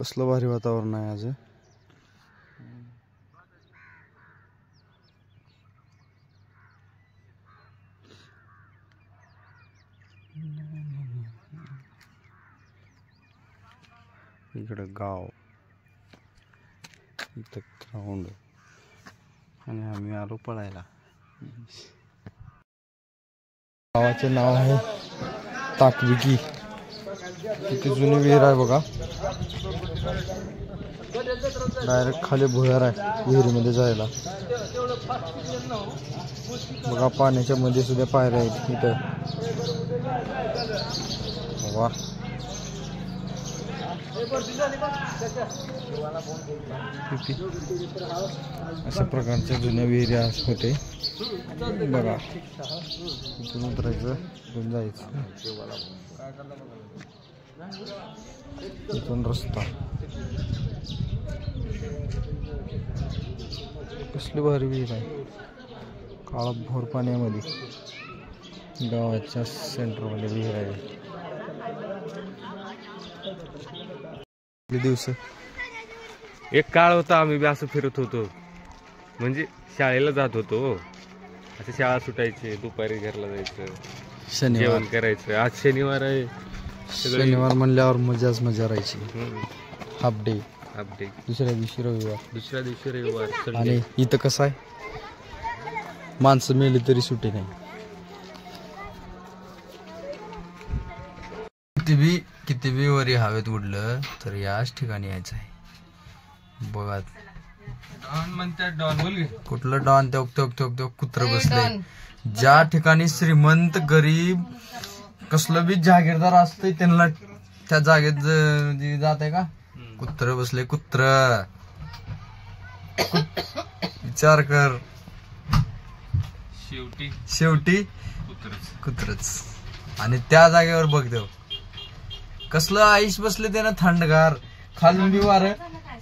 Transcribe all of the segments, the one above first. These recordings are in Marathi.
कसलं भारी वातावरण आहे आज. इकडं गाव, इथं ग्राउंड आणि आम्ही आलो पळायला. गावाचे नाव आहे ताकविकी. किती जुनी विहीर आहे बघा. डायरेक्ट खाली भुयार आहे विहिरीमध्ये जायला. बघा पाण्याच्या मध्ये सुद्धा पायऱ्या आहेत इथं. वा, अशा प्रकारच्या जुन्या विहिरी होते बघा. इथून उतरायचं, इथून जायचं, इथून रस्ता. कसली भारी विहीर आहे. काळा भोर पाण्यामध्ये गावाच्या सेंटरमध्ये विहीर आहे. दिवस एक काळ होता आम्ही बी असं फिरत होतो, म्हणजे शाळेला जात होतो. असं शाळा सुटायची, दुपारी घरला जायचं, जेवण करायचं. आज शनिवार आहे, शनिवार म्हणल्यावर मजाच मजा राहायची. हाफ डे, दुसऱ्या दिवशी रविवार. आणि इथं कसं आहे, माणसं मेली तरी सुट्टी नाही. किती बी वरी हवेत उडलं तर याच ठिकाणी यायचं आहे. बघा कुठलं डॉन ते कुत्र बसले. ज्या ठिकाणी श्रीमंत गरीब कसलं बी जागीरदार असतंय त्यांना त्या जागेत जात आहे का. कुत्र बसले, कुत्र. विचार कर, शेवटी कुत्रच. आणि त्या जागेवर बघ देव कसलं आईश बसले ते ना, थंडगार. खालून बी वार,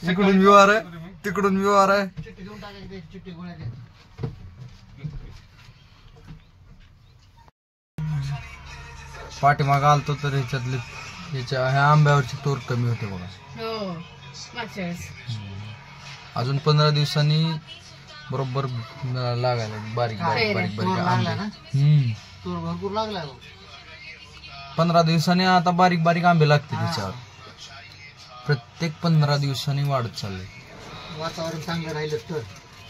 इकडून बी वार, तिकडून बी वार. पाठीमाग आलतो तर ह्या आंब्यावरची तोर कमी होते बघा. अजून 15 दिवसांनी बरोबर लागायला बारीक आंबे. भरपूर लागला. 15 दिवसांनी आता बारीक आंबे लागते त्याच्यावर. प्रत्येक 15 दिवसांनी वाढत चालले. वातावरण चांगलं राहिलं तर.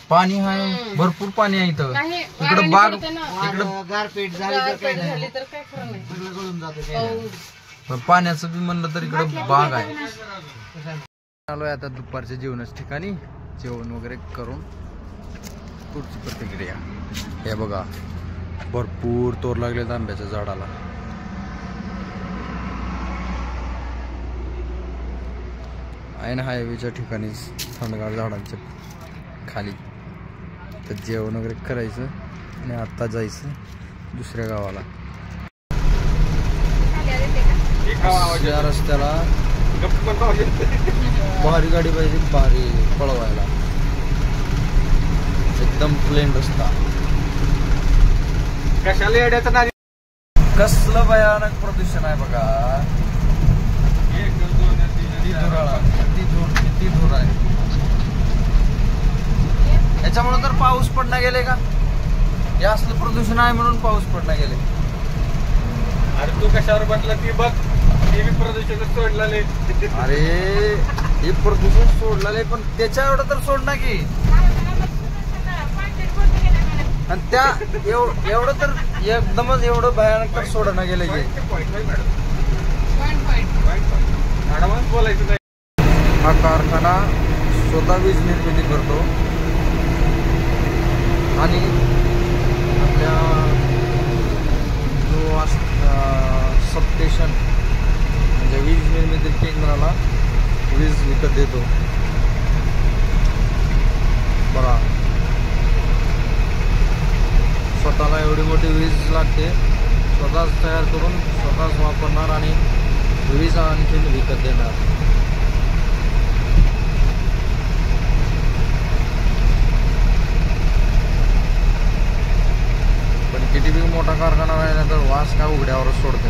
पाणी आहे, भरपूर पाणी आहे इथं. इकडे बाग, इकडे गारपीट झाली तर काय खरं नाही. पण पाण्याचं बी म्हणलं तर इकडे बाग आहे. आलोय आता दुपारच्या जेवणाच्या ठिकाणी. जेवण वगैरे करून पुढची प्रतिक्रिया. हे बघा भरपूर तोर लागलेत आंब्याच्या झाडाला. ऐन हायवेच्या ठिकाणी थंडगार झाडांच्या खाली. तर जेवण वगैरे करायचं आणि आता जायचं दुसऱ्या गावाला. या रस्त्याला भारी गाडी पाहिजे, भारी पळवायला. एकदम प्लेन रस्ता. कशाला येड्याचं नाही. कसलं भयानक प्रदूषण आहे बघा. किती धूर आहे. याच्यामुळे तर पाऊस पडणं गेले का. हे असलं प्रदूषण आहे म्हणून पाऊस पडणं गेले. अरे तू कशावर बसला ती बघ, ते बी प्रदूषण सोडलेले. अरे हे प्रदूषण सोडलेले, पण त्याच्या एवढं तर सोड ना की. आणि त्या एवढं तर एकदमच एवढं भयानक तर सोडणं गेलं की. हा कारखाना स्वतः वीज निर्मिती करतो आणि आपल्या जो सबस्टेशन म्हणजे वीज निर्मिती केंद्राला वीज विकत देतो. बघा स्वतःला एवढी मोठी वीज लागते, स्वतःच तयार करून स्वतःच वापरणार आणि वीज आणखीन विकत देणार. पण किती बी मोठा कारखाना राहिला तर वास काय उघड्यावरच सोडते.